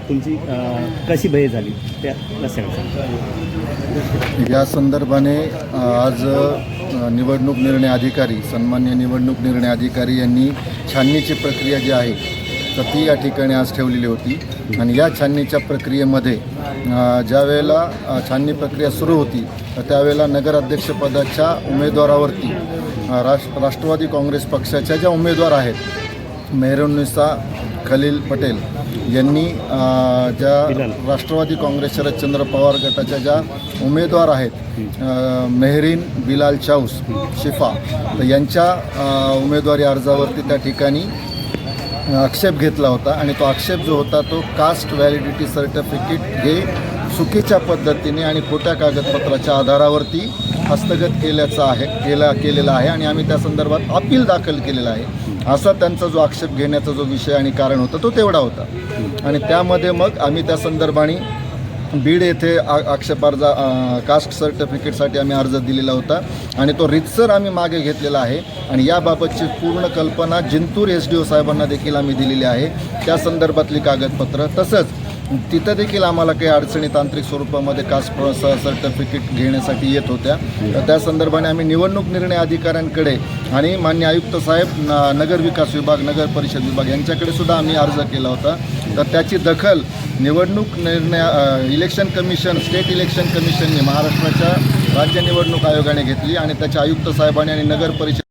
तुमची कशी बहे झाली त्या सांगा. या संदर्भाने आज निवडणूक निर्णय अधिकारी सन्मान्य निवडणूक निर्णय अधिकारी यांनी छाननीची प्रक्रिया जी आहे तर ती या ठिकाणी आज ठेवलेली होती. आणि या छाननीच्या प्रक्रियेमध्ये ज्या वेळेला छाननी प्रक्रिया सुरू होती तर त्यावेळेला नगराध्यक्षपदाच्या उमेदवारावरती राष्ट्रवादी काँग्रेस पक्षाच्या ज्या उमेदवार आहेत मेहरुन्निसा खलील पटेल यांनी ज्या राष्ट्रवादी काँग्रेस शरदचंद्र पवार गटाच्या ज्या उमेदवार आहेत मेहरीन बिलाल चाऊस शिफा तर यांच्या उमेदवारी अर्जावरती त्या ठिकाणी आक्षेप घेतला होता. आणि तो आक्षेप जो होता तो कास्ट व्हॅलिडिटी सर्टिफिकेट हे चुकीच्या पद्धतीने आणि खोट्या कागदपत्राच्या आधारावरती हस्तगत केलेला आहे आणि आम्ही त्या संदर्भात अपील दाखल केलेलं आहे. असा त्यांचा जो आक्षेप घेण्याचा जो विषय आणि कारण होता तो तेवढा होता. आणि त्यामध्ये मग आम्ही त्या संदर्भाने बीड येथे आक्षेपार्ज कास्ट सर्टिफिकेटसाठी आम्ही अर्ज दिलेला होता आणि तो रितसर आम्ही मागे घेतलेला आहे. आणि याबाबतची पूर्ण कल्पना जिंतूर SDO साहेबांना देखील आम्ही दिलेली आहे. त्या संदर्भातली कागदपत्र तसंच तिथं देखील आम्हाला काही अडचणी तांत्रिक स्वरूपामध्ये कास्ट सर्टिफिकेट घेण्यासाठी येत होत्या. तर त्या संदर्भाने आम्ही निवडणूक निर्णय अधिकाऱ्यांकडे आणि मान्य आयुक्त साहेब नगर विकास विभाग नगर परिषद विभाग यांच्याकडे सुद्धा आम्ही अर्ज केला होता. तर त्याची दखल निवडणूक निर्णय इलेक्शन कमिशन स्टेट इलेक्शन कमिशनने महाराष्ट्राच्या राज्य निवडणूक आयोगाने घेतली आणि त्याच्या आयुक्त साहेबांनी आणि नगर परिषद